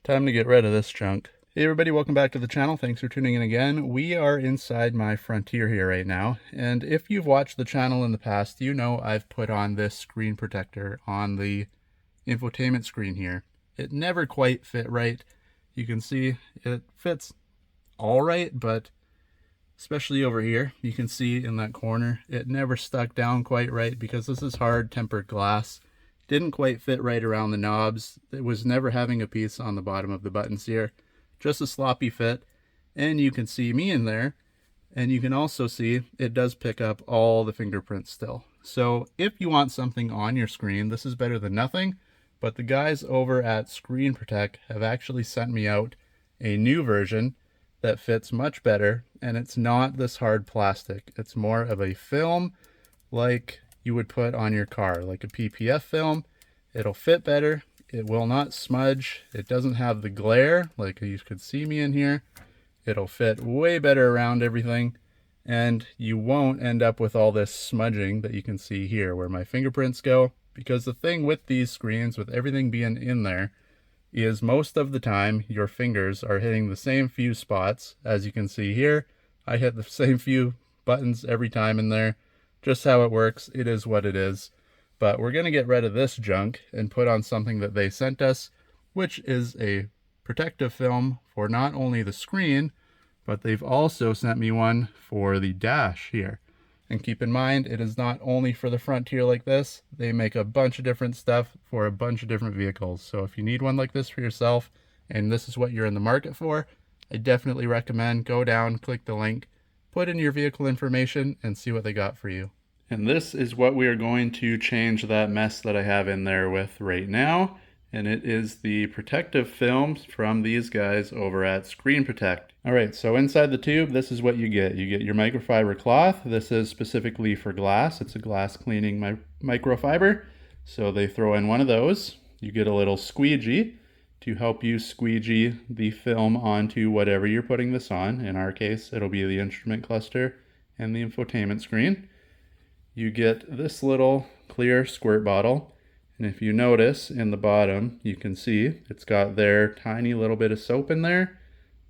Time to get rid of this junk. Hey everybody, welcome back to the channel. Thanks for tuning in again. We are inside my Frontier here right now, and if you've watched the channel in the past, you know I've put on this screen protector on the infotainment screen here. It never quite fit right. You can see it fits all right, but especially over here, you can see in that corner, it never stuck down quite right because this is hard tempered glass. Didn't quite fit right around the knobs. It was never having a piece on the bottom of the buttons here. Just a sloppy fit. And you can see me in there. And you can also see it does pick up all the fingerprints still. So if you want something on your screen, this is better than nothing. But the guys over at Screen ProTech have actually sent me out a new version that fits much better. And it's not this hard plastic. It's more of a film like you would put on your car, like a PPF film. It'll fit better. It will not smudge. It doesn't have the glare like you could see me in here. It'll fit way better around everything, and you won't end up with all this smudging that you can see here where my fingerprints go, because the thing with these screens, with everything being in there, is most of the time your fingers are hitting the same few spots. As you can see here, I hit the same few buttons every time in there. Just how it works. It is what it is. But we're going to get rid of this junk and put on something that they sent us, which is a protective film for not only the screen, but they've also sent me one for the dash here. And keep in mind, it is not only for the Frontier like this. They make a bunch of different stuff for a bunch of different vehicles. So if you need one like this for yourself, and this is what you're in the market for, I definitely recommend go down, click the link, put in your vehicle information, and see what they got for you. And this is what we are going to change that mess that I have in there with right now. And it is the protective film from these guys over at Screen ProTech. All right, so inside the tube, this is what you get. You get your microfiber cloth. This is specifically for glass. It's a glass cleaning microfiber. So they throw in one of those. You get a little squeegee to help you squeegee the film onto whatever you're putting this on. In our case, it'll be the instrument cluster and the infotainment screen. You get this little clear squirt bottle, and if you notice in the bottom, you can see it's got their tiny little bit of soap in there.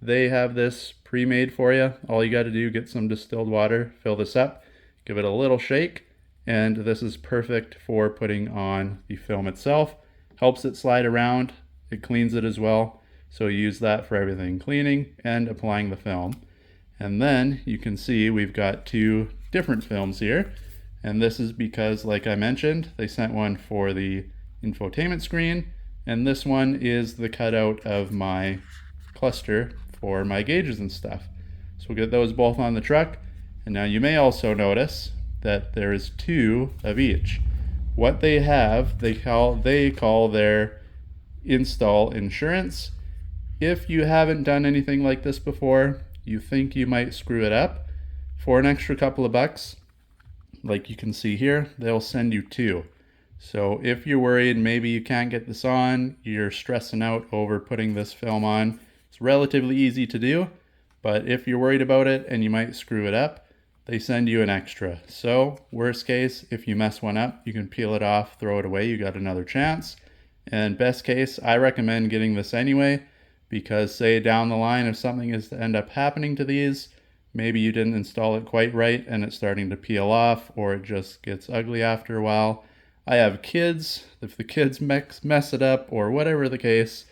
They have this pre-made for you. All you got to do, get some distilled water, fill this up, give it a little shake, and this is perfect for putting on the film itself. Helps it slide around, it cleans it as well, so use that for everything, cleaning and applying the film. And then you can see we've got two different films here. And this is because, like I mentioned, they sent one for the infotainment screen, and this one is the cutout of my cluster for my gauges and stuff. So we'll get those both on the truck. And now you may also notice that there is two of each. What they have, they call their install insurance. If you haven't done anything like this before, you think you might screw it up, for an extra couple of bucks, like you can see here, they'll send you two. So if you're worried maybe you can't get this on, you're stressing out over putting this film on, it's relatively easy to do. But if you're worried about it and you might screw it up, they send you an extra. So worst case, if you mess one up, you can peel it off, throw it away, you got another chance. And best case, I recommend getting this anyway, because say down the line if something is to end up happening to these, maybe you didn't install it quite right and it's starting to peel off, or it just gets ugly after a while. I have kids. If the kids mess it up or whatever the case,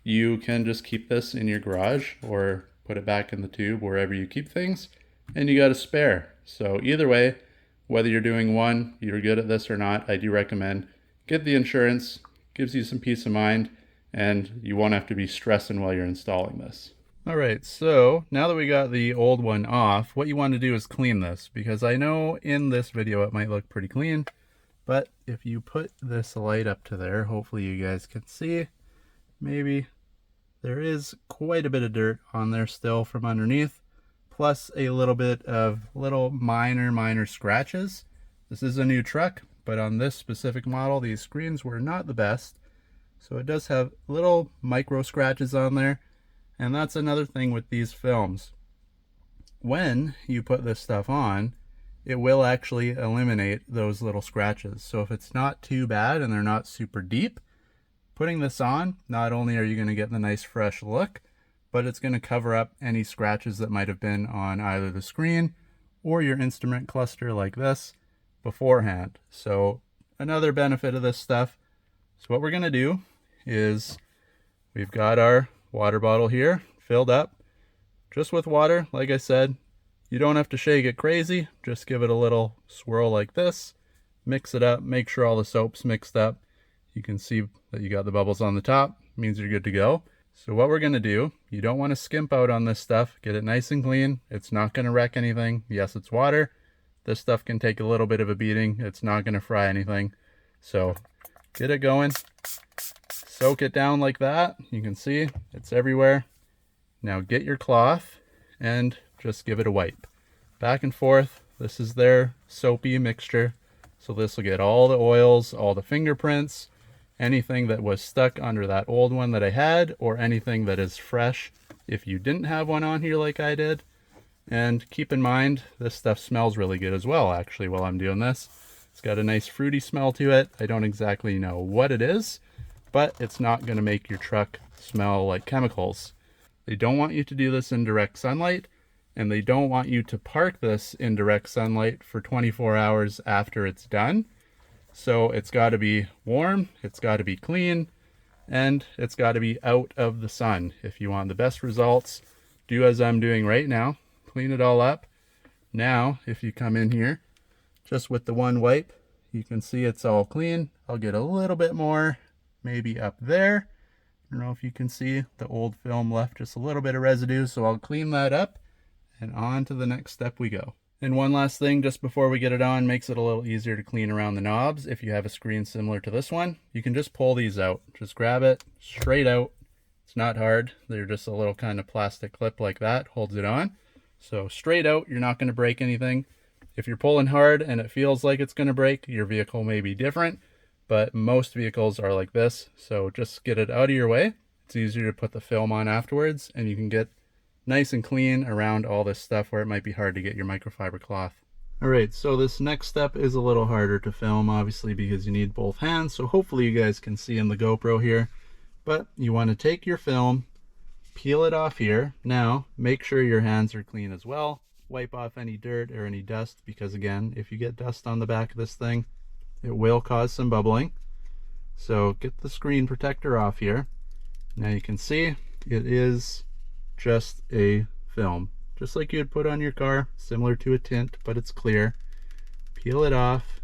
you can just keep this in your garage or put it back in the tube wherever you keep things, and you got a spare. So either way, whether you're doing one, you're good at this or not, I do recommend get the insurance. Gives you some peace of mind, and you won't have to be stressing while you're installing this. All right, so now that we got the old one off, what you want to do is clean this, because I know in this video it might look pretty clean, but if you put this light up to there, hopefully you guys can see, maybe there is quite a bit of dirt on there still from underneath, plus a little bit of minor scratches. This is a new truck, but on this specific model, these screens were not the best, so it does have little micro scratches on there. And that's another thing with these films. When you put this stuff on, it will actually eliminate those little scratches. So if it's not too bad and they're not super deep, Putting this on, not only are you going to get the nice fresh look, but it's going to cover up any scratches that might have been on either the screen or your instrument cluster like this beforehand. So another benefit of this stuff. So what we're going to do is we've got our water bottle here filled up just with water. Like I said, you don't have to shake it crazy. Just give it a little swirl like this. Mix it up. Make sure all the soap's mixed up. You can see that you got the bubbles on the top. Means you're good to go. So what we're going to do, you don't want to skimp out on this stuff. Get it nice and clean. It's not going to wreck anything. Yes, it's water. This stuff can take a little bit of a beating. It's not going to fry anything. So get it going. Soak it down like that. You can see it's everywhere. Now get your cloth and just give it a wipe. Back and forth. This is their soapy mixture. So this will get all the oils, all the fingerprints, anything that was stuck under that old one that I had, or anything that is fresh if you didn't have one on here like I did. And keep in mind, this stuff smells really good as well, actually, while I'm doing this. It's got a nice fruity smell to it. I don't exactly know what it is, but it's not going to make your truck smell like chemicals. They don't want you to do this in direct sunlight, and they don't want you to park this in direct sunlight for 24 hours after it's done. So it's got to be warm, it's got to be clean, and it's got to be out of the sun. If you want the best results, do as I'm doing right now. Clean it all up. Now, if you come in here, just with the one wipe, you can see it's all clean. I'll get a little bit more, maybe up there. I don't know if you can see the old film left just a little bit of residue, so I'll clean that up and on to the next step we go. And one last thing just before we get it on, makes it a little easier to clean around the knobs. If you have a screen similar to this one, you can just pull these out. Just grab it straight out. It's not hard. They're just a little kind of plastic clip like that, holds it on. So straight out, you're not going to break anything. If you're pulling hard and it feels like it's going to break, your vehicle may be different. But most vehicles are like this, so just get it out of your way. It's easier to put the film on afterwards, and you can get nice and clean around all this stuff where it might be hard to get your microfiber cloth. Alright, so this next step is a little harder to film, obviously, because you need both hands, so hopefully you guys can see in the GoPro here. But you want to take your film, peel it off here. Now, make sure your hands are clean as well. Wipe off any dirt or any dust, because again, if you get dust on the back of this thing, it will cause some bubbling. So get the screen protector off here. Now you can see it is just a film, just like you would put on your car, similar to a tint, but it's clear. Peel it off,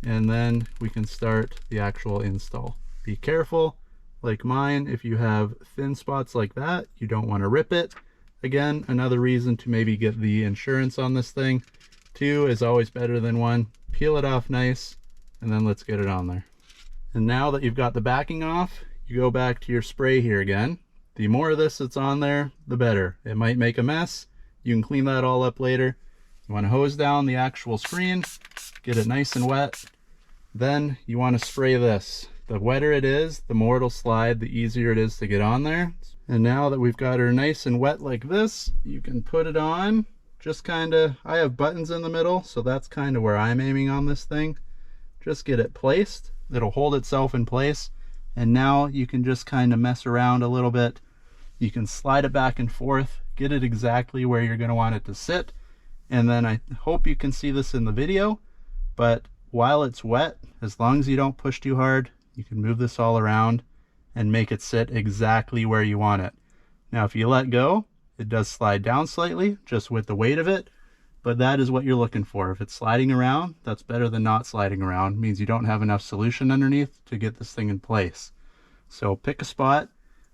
and then we can start the actual install. Be careful, like mine, if you have thin spots like that, you don't want to rip it. Again, another reason to maybe get the insurance on this thing. 2 is always better than 1. Peel it off nice, and then let's get it on there. And now that you've got the backing off, you go back to your spray here again. The more of this that's on there, the better. It might make a mess. You can clean that all up later. You want to hose down the actual screen, get it nice and wet. Then you want to spray this. The wetter it is, the more it'll slide, the easier it is to get on there. And now that we've got her nice and wet like this, you can put it on. Just kind of, I have buttons in the middle, so that's kind of where I'm aiming on this thing. Just get it placed. It'll hold itself in place. And now you can just kind of mess around a little bit. You can slide it back and forth, get it exactly where you're going to want it to sit. And then I hope you can see this in the video, but while it's wet, as long as you don't push too hard, you can move this all around and make it sit exactly where you want it. Now, if you let go, it does slide down slightly, just with the weight of it, but that is what you're looking for. If it's sliding around, that's better than not sliding around. It means you don't have enough solution underneath to get this thing in place. So pick a spot.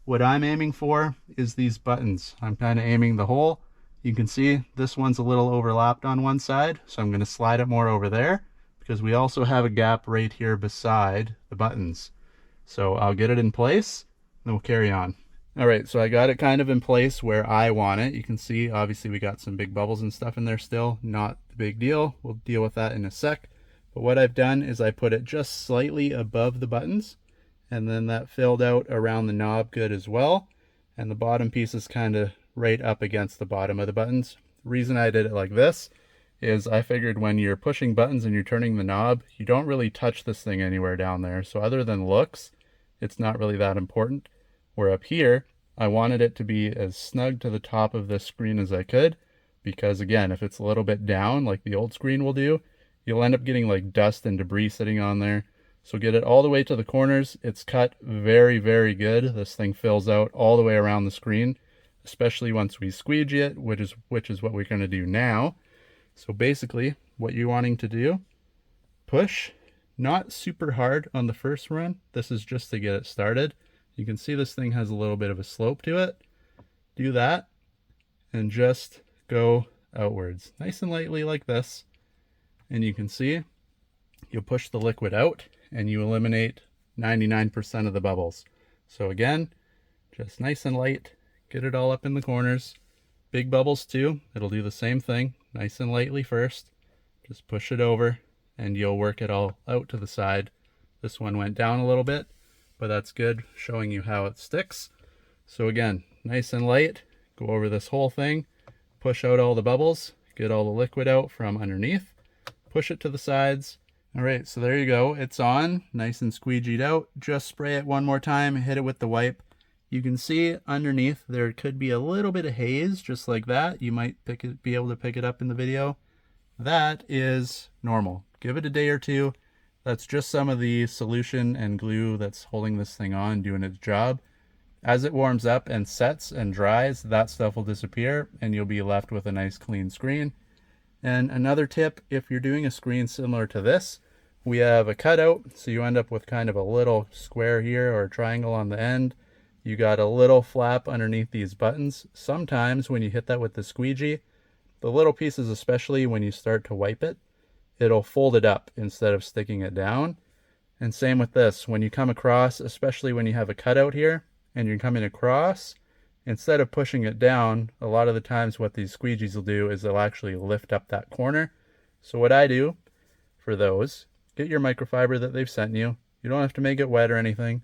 What I'm aiming for is these buttons. I'm kind of aiming the hole. You can see this one's a little overlapped on one side, so I'm going to slide it more over there, because we also have a gap right here beside the buttons. So I'll get it in place, and we'll carry on. All right, so I got it kind of in place where I want it. You can see, obviously, we got some big bubbles and stuff in there still. Not the big deal. We'll deal with that in a sec. But what I've done is I put it just slightly above the buttons, and then that filled out around the knob good as well. And the bottom piece is kind of right up against the bottom of the buttons. The reason I did it like this is I figured when you're pushing buttons and you're turning the knob, you don't really touch this thing anywhere down there. So other than looks, it's not really that important. Where up here, I wanted it to be as snug to the top of this screen as I could, because again, if it's a little bit down like the old screen will do, you'll end up getting like dust and debris sitting on there. So get it all the way to the corners. It's cut very, very good. This thing fills out all the way around the screen, especially once we squeegee it, which is what we're going to do now. So basically, what you're wanting to do, push, not super hard on the first run. This is just to get it started. You can see this thing has a little bit of a slope to it. Do that, and just go outwards, nice and lightly like this. And you can see, you'll push the liquid out, and you eliminate 99% of the bubbles. So again, just nice and light, get it all up in the corners. Big bubbles too, it'll do the same thing, nice and lightly first. Just push it over, and you'll work it all out to the side. This one went down a little bit, but that's good, showing you how it sticks. So again, nice and light, go over this whole thing, push out all the bubbles, get all the liquid out from underneath, push it to the sides. All right, so there you go. It's on, nice and squeegeed out. Just spray it one more time, hit it with the wipe. You can see underneath there could be a little bit of haze, just like that. You might be able to pick it up in the video. That is normal. Give it a day or two. That's just some of the solution and glue that's holding this thing on, doing its job. As it warms up and sets and dries, that stuff will disappear, and you'll be left with a nice clean screen. And another tip, if you're doing a screen similar to this, we have a cutout, so you end up with kind of a little square here or a triangle on the end. You got a little flap underneath these buttons. Sometimes when you hit that with the squeegee, the little pieces, especially when you start to wipe it, it'll fold it up instead of sticking it down. And same with this, when you come across, especially when you have a cutout here and you're coming across, instead of pushing it down, a lot of the times what these squeegees will do is they'll actually lift up that corner. So what I do for those, get your microfiber that they've sent you. You don't have to make it wet or anything.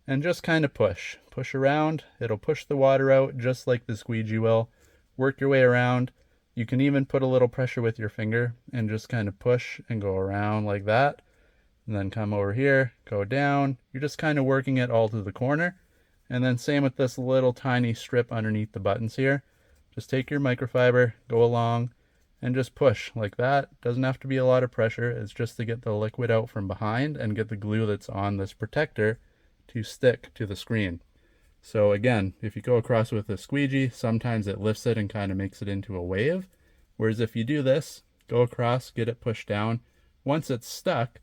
And just kind of push. Push around. It'll push the water out just like the squeegee will. Work your way around. You can even put a little pressure with your finger and just kind of push and go around like that. And then come over here, go down. You're just kind of working it all to the corner. And then same with this little tiny strip underneath the buttons here. Just take your microfiber, go along, and just push like that. Doesn't have to be a lot of pressure. It's just to get the liquid out from behind and get the glue that's on this protector to stick to the screen. So again, if you go across with a squeegee, sometimes it lifts it and kind of makes it into a wave. Whereas if you do this, go across, get it pushed down. Once it's stuck,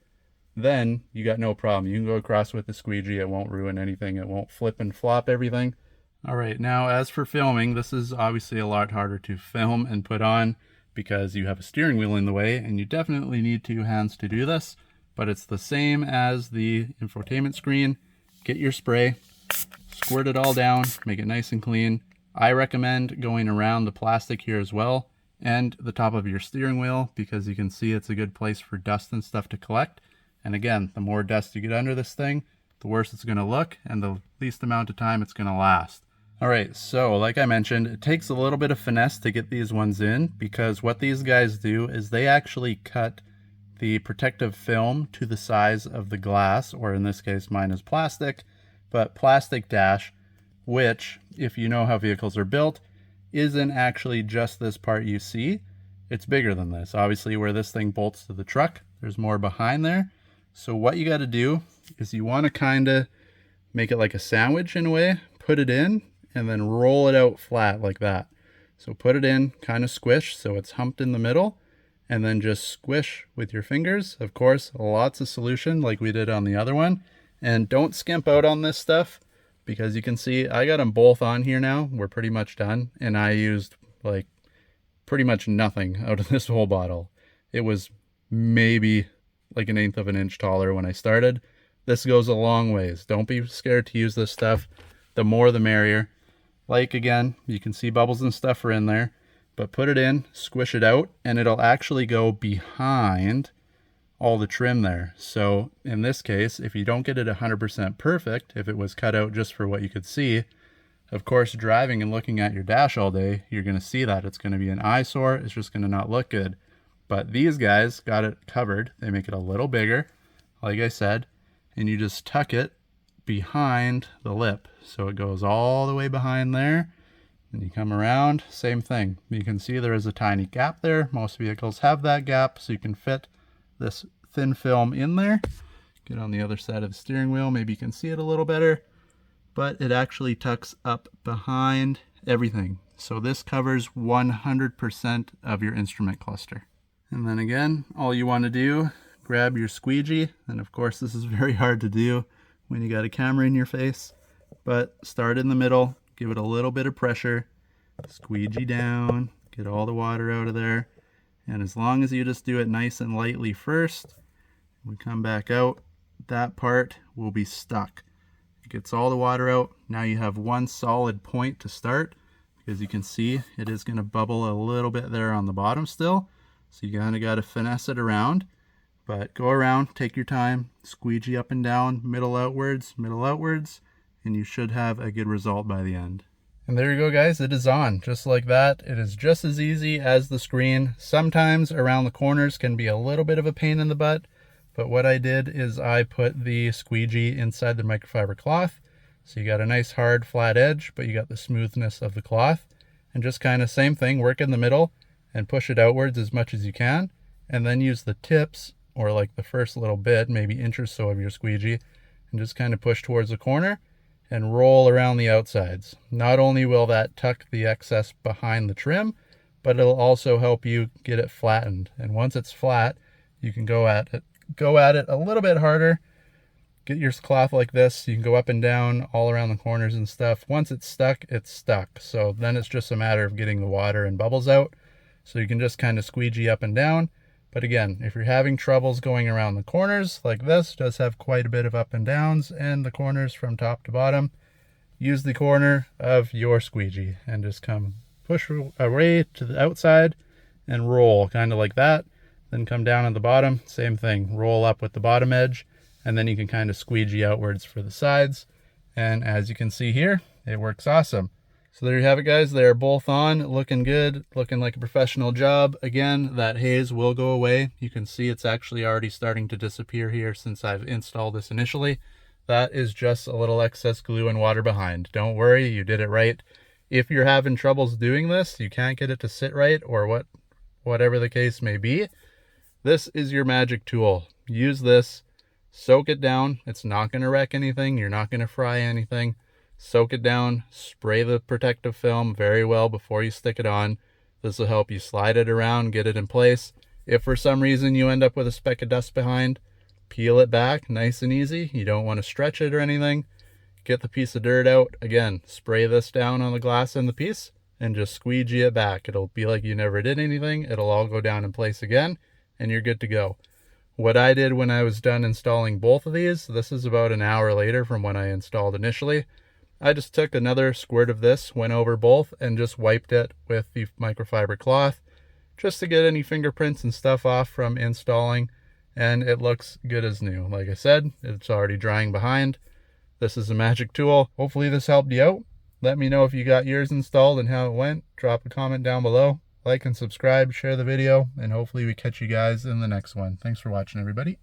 then you got no problem. You can go across with the squeegee. It won't ruin anything. It won't flip and flop everything. All right, now as for filming, this is obviously a lot harder to film and put on because you have a steering wheel in the way, and you definitely need two hands to do this, but it's the same as the infotainment screen. Get your spray, squirt it all down, make it nice and clean. I recommend going around the plastic here as well and the top of your steering wheel, because you can see it's a good place for dust and stuff to collect. And again, the more dust you get under this thing, the worse it's going to look and the least amount of time it's going to last. All right, so like I mentioned, it takes a little bit of finesse to get these ones in, because what these guys do is they actually cut the protective film to the size of the glass, or in this case mine is plastic, but plastic dash, which, if you know how vehicles are built, isn't actually just this part you see. It's bigger than this. Obviously, where this thing bolts to the truck, there's more behind there. So what you got to do is you want to kind of make it like a sandwich in a way, put it in, and then roll it out flat like that. So put it in, kind of squish so it's humped in the middle, and then just squish with your fingers. Of course, lots of solution like we did on the other one. And don't skimp out on this stuff, because you can see I got them both on here now. We're pretty much done, and I used like pretty much nothing out of this whole bottle. It was maybe like 1/8 of an inch taller when I started. This goes a long ways. Don't be scared to use this stuff. The more the merrier. Like again, you can see bubbles and stuff are in there, but put it in, squish it out, and it'll actually go behind all the trim there. So in this case, if you don't get it 100% perfect, if it was cut out just for what you could see, of course, driving and looking at your dash all day, you're going to see that. It's going to be an eyesore. It's just going to not look good. But these guys got it covered. They make it a little bigger, like I said, and you just tuck it behind the lip. So it goes all the way behind there. And you come around, same thing. You can see there is a tiny gap there. Most vehicles have that gap, so you can fit this thin film in there. Get on the other side of the steering wheel, maybe you can see it a little better, but it actually tucks up behind everything. So this covers 100% of your instrument cluster. And then again, all you want to do, grab your squeegee, and of course this is very hard to do when you got a camera in your face, but start in the middle, give it a little bit of pressure, squeegee down, get all the water out of there, and as long as you just do it nice and lightly first, we come back out, that part will be stuck. It gets all the water out. Now you have one solid point to start, because you can see it is going to bubble a little bit there on the bottom still, so you kind of got to finesse it around. But go around, take your time, squeegee up and down, middle outwards, and you should have a good result by the end. And there you go, guys, it is on, just like that. It is just as easy as the screen. Sometimes around the corners can be a little bit of a pain in the butt, but what I did is I put the squeegee inside the microfiber cloth. So you got a nice hard flat edge, but you got the smoothness of the cloth. And just kind of same thing, work in the middle and push it outwards as much as you can. And then use the tips, or like the first little bit, maybe inch or so of your squeegee, and just kind of push towards the corner and roll around the outsides. Not only will that tuck the excess behind the trim, but it'll also help you get it flattened. And once it's flat, you can go at it a little bit harder. Get your cloth like this. You can go up and down all around the corners and stuff. Once it's stuck, it's stuck. So then it's just a matter of getting the water and bubbles out. So you can just kind of squeegee up and down. But again, if you're having troubles going around the corners, like this does have quite a bit of up and downs, and the corners from top to bottom, use the corner of your squeegee and just come push away to the outside and roll kind of like that. Then come down at the bottom, same thing, roll up with the bottom edge, and then you can kind of squeegee outwards for the sides. And as you can see here, it works awesome. So there you have it, guys. They're both on, looking good, looking like a professional job. Again, that haze will go away. You can see it's actually already starting to disappear here since I've installed this initially. That is just a little excess glue and water behind. Don't worry, you did it right. If you're having troubles doing this, you can't get it to sit right, or whatever the case may be, this is your magic tool. Use this, soak it down. It's not going to wreck anything. You're not going to fry anything. Soak it down, spray the protective film very well before you stick it on. This will help you slide it around, get it in place. If for some reason you end up with a speck of dust behind, peel it back nice and easy. You don't want to stretch it or anything. Get the piece of dirt out. Again, spray this down on the glass in the piece and just squeegee it back. It'll be like you never did anything. It'll all go down in place again and you're good to go. What I did when I was done installing both of these, this is about an hour later from when I installed initially, I just took another squirt of this, went over both, and just wiped it with the microfiber cloth just to get any fingerprints and stuff off from installing, and it looks good as new. Like I said, it's already drying behind. This is a magic tool. Hopefully this helped you out. Let me know if you got yours installed and how it went. Drop a comment down below. Like and subscribe, share the video, and hopefully we catch you guys in the next one. Thanks for watching, everybody.